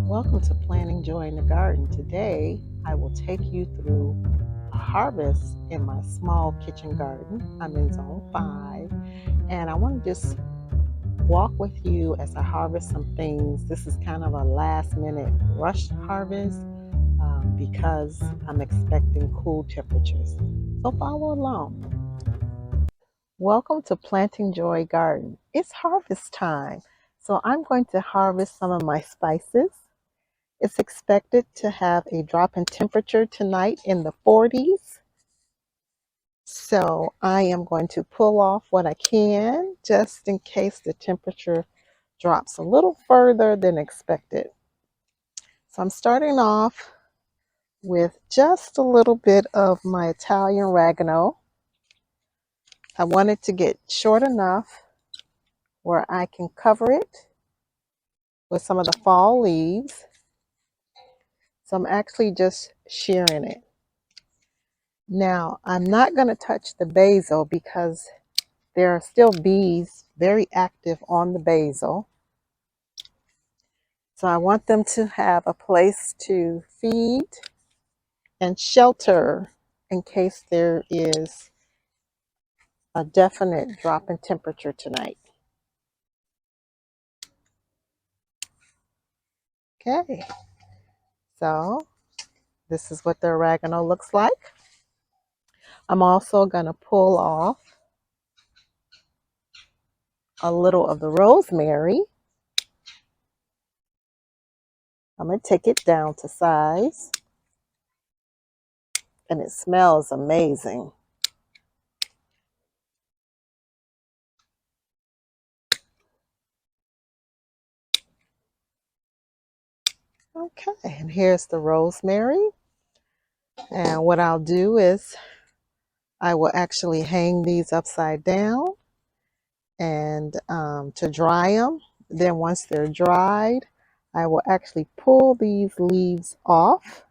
Welcome to Planting Joy in the Garden. Today, I will take you through a harvest in my small kitchen garden. I'm in zone 5, and I want to just walk with you as I harvest some things. This is kind of a last minute rush harvest because I'm expecting cool temperatures. So follow along. Welcome to Planting Joy Garden. It's harvest time, so I'm going to harvest some of my spices. It's expected to have a drop in temperature tonight in the 40s. So I am going to pull off what I can just in case the temperature drops a little further than expected. So I'm starting off with just a little bit of my Italian oregano. I want it to get short enough where I can cover it with some of the fall leaves. So I'm actually just shearing it. Now, I'm not going to touch the basil because there are still bees very active on the basil. So I want them to have a place to feed and shelter in case there is a definite drop in temperature tonight. Okay, so this is what the oregano looks like. I'm also going to pull off a little of the rosemary. I'm going to take it down to size, and it smells amazing. Okay, and here's the rosemary. And what I'll do is I will actually hang these upside down and to dry them. Then once they're dried, I will actually pull these leaves off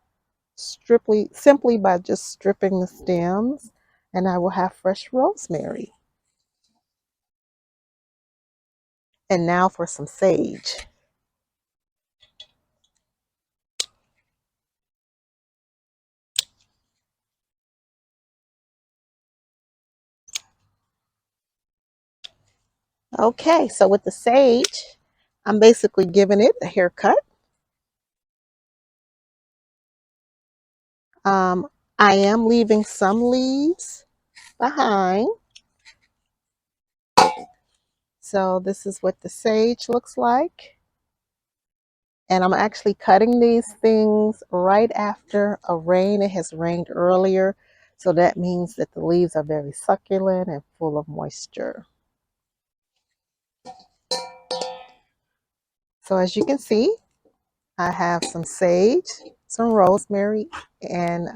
simply by just stripping the stems, and I will have fresh rosemary. And now for some sage. Okay, so with the sage, I'm basically giving it a haircut. Um, I am leaving some leaves behind. So this is what the sage looks like. And I'm actually cutting these things right after a rain. It has rained earlier. So that means that the leaves are very succulent and full of moisture. So as you can see, I have some sage, some rosemary, and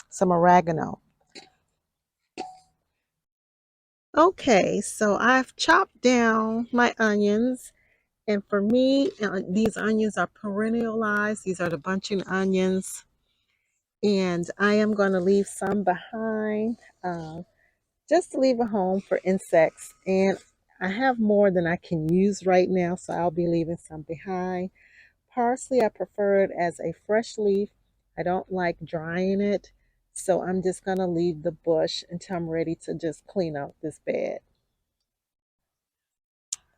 some oregano. Okay, so I've chopped down my onions. And for me, these onions are perennialized. These are the bunching onions. And I am going to leave some behind just to leave a home for insects. And I have more than I can use right now, so I'll be leaving some behind. Parsley, I prefer it as a fresh leaf. I don't like drying it, so I'm just going to leave the bush until I'm ready to just clean out this bed.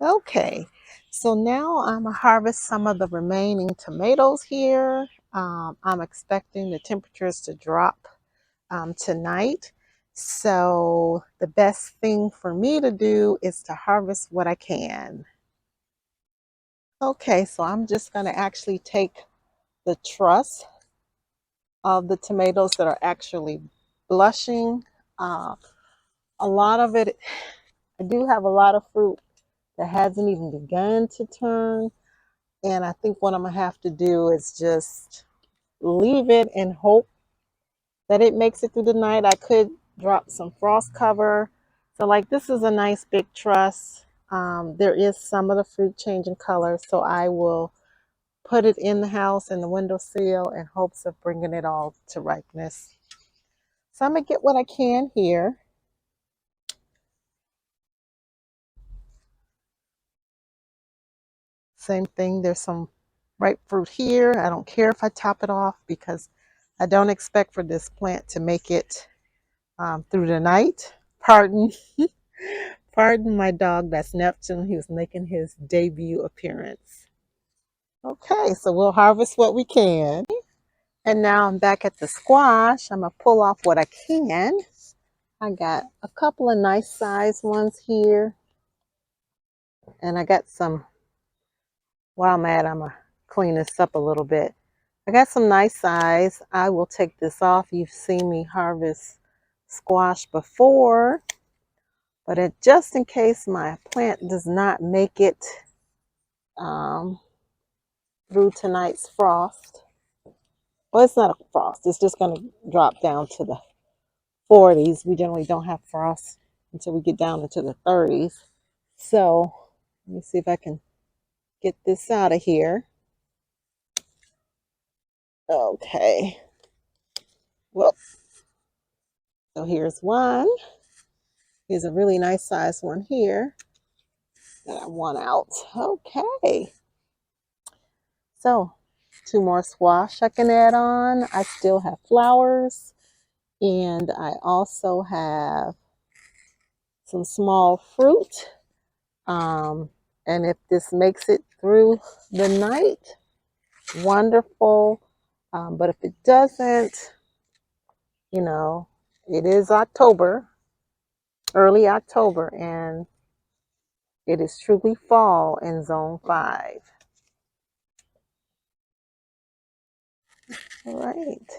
Okay, so now I'm gonna harvest some of the remaining tomatoes here. I'm expecting the temperatures to drop tonight. So the best thing for me to do is to harvest what I can. Okay, so I'm just gonna actually take the truss of the tomatoes that are actually blushing. Uh, a lot of it, I do have a lot of fruit that hasn't even begun to turn. And I think what I'm gonna have to do is just leave it and hope that it makes it through the night. I could drop some frost cover. So like this is a nice big truss. There is some of the fruit changing color, so I will put it in the house in the windowsill in hopes of bringing it all to ripeness. So I'm gonna get what I can here. Same thing, there's some ripe fruit here. I don't care if I top it off because I don't expect for this plant to make it through the night. Pardon, pardon my dog. That's Neptune. He was making his debut appearance. Okay, so we'll harvest what we can. And now I'm back at the squash. I'm gonna pull off what I can. I got a couple of nice size ones here. And I got some, while I'm at, I'm gonna clean this up a little bit. I got some nice size. I will take this off. You've seen me harvest squash before, but just in case my plant does not make it um, through tonight's frost. Well, it's not a frost. It's just going to drop down to the 40s. We generally don't have frost until we get down into the 30s. So let me see if I can get this out of here. Okay. Well, so here's one. Here's a really nice size one here that I want out. Okay. So 2 more squash I can add on. I still have flowers, and I also have some small fruit. Um, and if this makes it through the night, wonderful. But if it doesn't, you know, it is October, early October, and it is truly fall in zone 5. All right.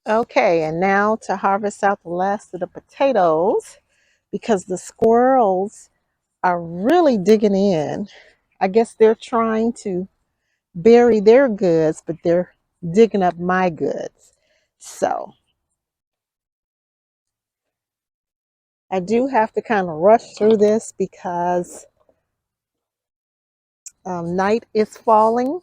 Okay, and now to harvest out the last of the potatoes because the squirrels are really digging in. I guess they're trying to bury their goods, but they're digging up my goods. So I do have to kind of rush through this because night is falling.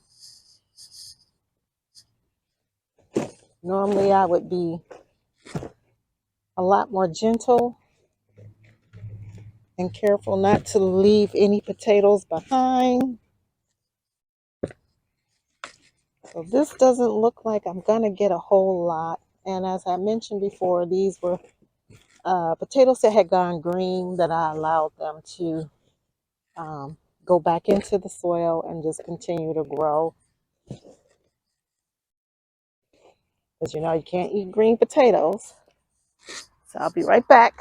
Normally I would be a lot more gentle and careful not to leave any potatoes behind. So this doesn't look like I'm gonna get a whole lot. And as I mentioned before, these were potatoes that had gone green that I allowed them to go back into the soil and just continue to grow. Because you know you can't eat green potatoes. So I'll be right back.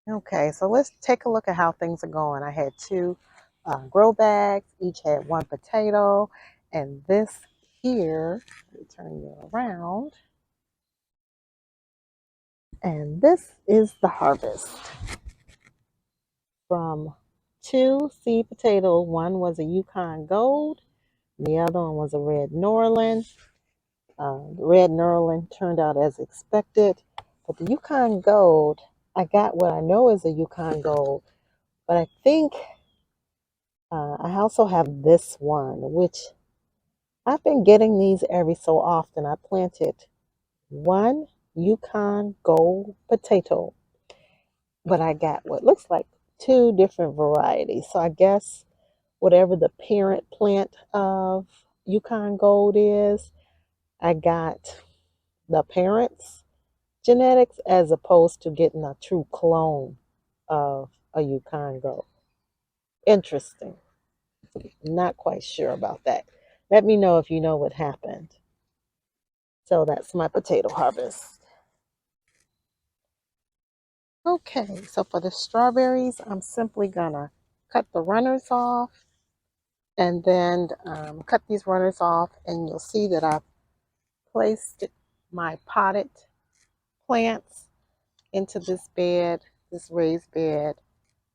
Okay, so let's take a look at how things are going. I had 2 grow bags, each had 1 potato, and this here, let me turn you around, and this is the harvest from 2 seed potatoes. One was a Yukon Gold, the other one was a Red Norland. The Red Norland turned out as expected, but the Yukon Gold, I got what I know is a Yukon Gold, but I think I also have this one, which I've been getting these every so often. I planted 1 Yukon Gold potato, but I got what looks like 2 different varieties. So I guess whatever the parent plant of Yukon Gold is, I got the parent's genetics as opposed to getting a true clone of a Yukon Gold. Interesting. Not quite sure about that. Let me know if you know what happened. So that's my potato harvest. Okay, so for the strawberries, I'm simply gonna cut the runners off and then cut these runners off, and you'll see that I've placed my potted plants into this bed, this raised bed.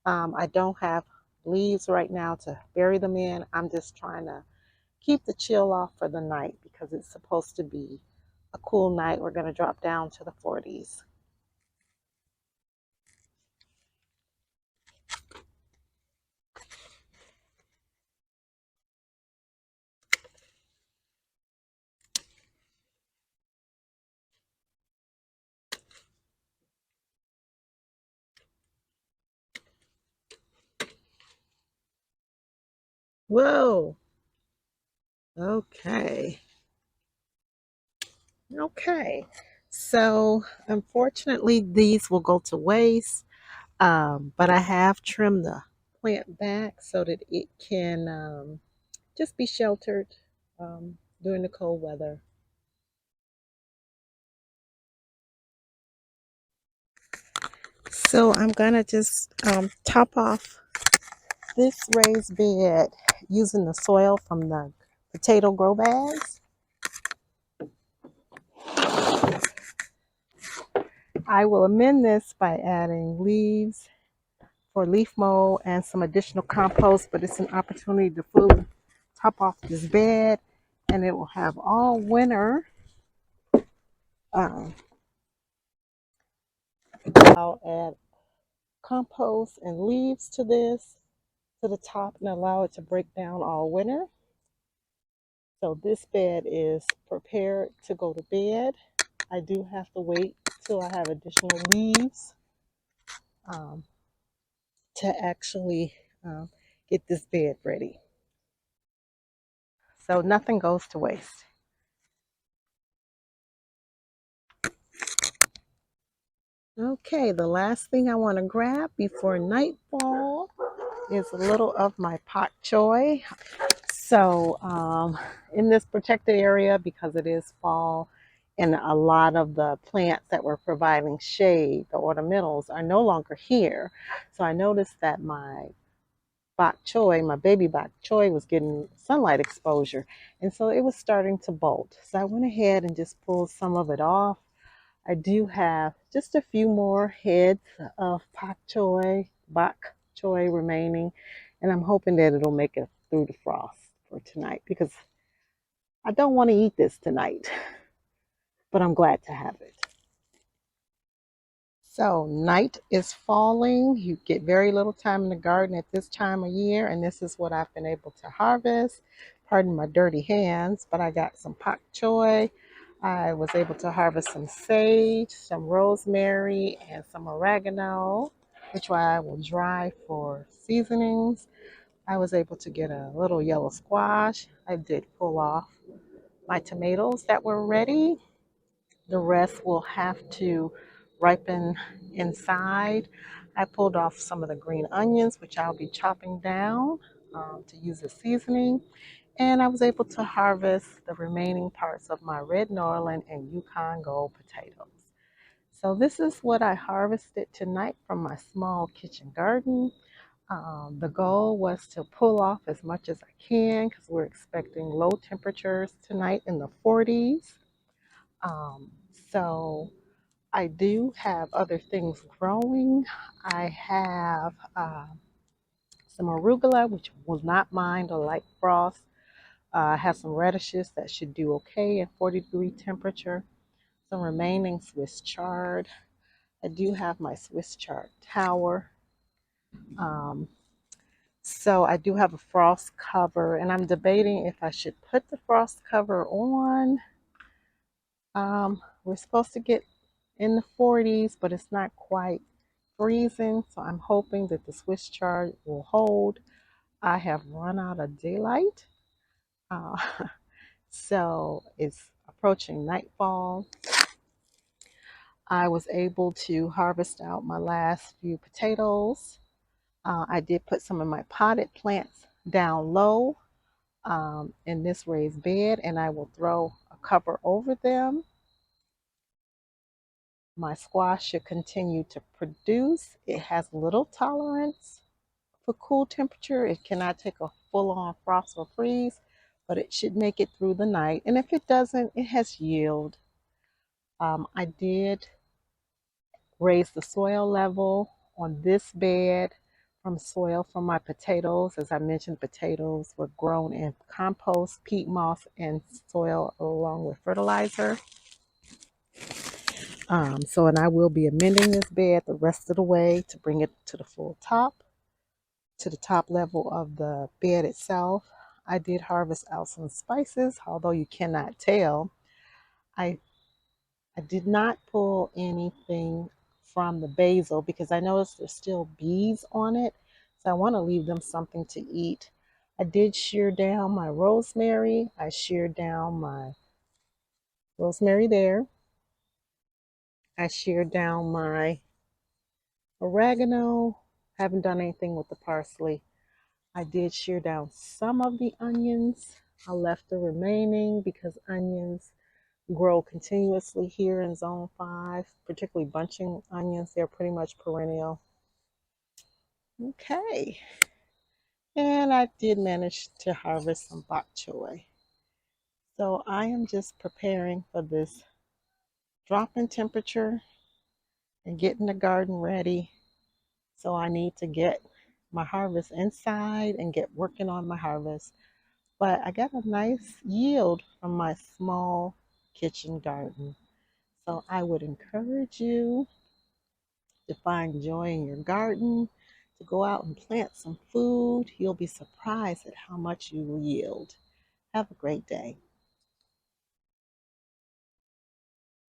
I don't have leaves right now to bury them in. I'm just trying to keep the chill off for the night because it's supposed to be a cool night. We're going to drop down to the 40s. Whoa. Okay. Okay. So unfortunately, these will go to waste. But I have trimmed the plant back so that it can just be sheltered during the cold weather. So I'm gonna just top off this raised bed using the soil from the potato grow bags. I will amend this by adding leaves for leaf mold and some additional compost, but it's an opportunity to fully top off this bed and it will have all winter. Um, I'll add compost and leaves to this to the top and allow it to break down all winter. So this bed is prepared to go to bed. I do have to wait till I have additional leaves um, to actually um, get this bed ready. So nothing goes to waste. Okay, the last thing I want to grab before nightfall is a little of my pak choi. So, in this protected area, because it is fall and a lot of the plants that were providing shade, the ornamentals, are no longer here. So, I noticed that my bok choy, my baby bok choy, was getting sunlight exposure. And so it was starting to bolt. So, I went ahead and just pulled some of it off. I do have just a few more heads of bok choy remaining, and I'm hoping that it'll make it through the frost for tonight because I don't want to eat this tonight, but I'm glad to have it. So, night is falling. You get very little time in the garden at this time of year, and this is what I've been able to harvest. Pardon my dirty hands, but I got some pak choi. I was able to harvest some sage, some rosemary, and some oregano, which I will dry for seasonings. I was able to get a little yellow squash. I did pull off my tomatoes that were ready. The rest will have to ripen inside. I pulled off some of the green onions, which I'll be chopping down to use as seasoning. And I was able to harvest the remaining parts of my red Norland and Yukon Gold potatoes. So this is what I harvested tonight from my small kitchen garden. The goal was to pull off as much as I can because we're expecting low temperatures tonight in the 40s. Um, so I do have other things growing. I have some arugula, which will not mind a light frost. I have some radishes that should do okay at 40-degree temperature. Some remaining Swiss chard. I do have my Swiss chard tower. Um, so I do have a frost cover, and I'm debating if I should put the frost cover on. We're supposed to get in the 40s, but it's not quite freezing. So I'm hoping that the Swiss chard will hold. I have run out of daylight. Uh, so it's approaching nightfall. I was able to harvest out my last few potatoes. I did put some of my potted plants down low in this raised bed, and I will throw a cover over them. My squash should continue to produce. It has little tolerance for cool temperature. It cannot take a full on frost or freeze, but it should make it through the night. And if it doesn't, it has yield. I did raise the soil level on this bed from soil from my potatoes. As I mentioned, potatoes were grown in compost, peat moss, and soil along with fertilizer. And I will be amending this bed the rest of the way to bring it to the full top, to the top level of the bed itself. I did harvest out some spices, although you cannot tell. I I did not pull anything from the basil because I noticed there's still bees on it. So I want to leave them something to eat. I did shear down my rosemary. I sheared down my rosemary there. I sheared down my oregano. Haven't done anything with the parsley. I did shear down some of the onions. I left the remaining because onions grow continuously here in zone 5, particularly bunching onions. They're pretty much perennial. Okay. And I did manage to harvest some bok choy. So I am just preparing for this drop in temperature and getting the garden ready. So I need to get my harvest inside and get working on my harvest. But I got a nice yield from my small kitchen garden. So I would encourage you to find joy in your garden, to go out and plant some food. You'll be surprised at how much you will yield. Have a great day.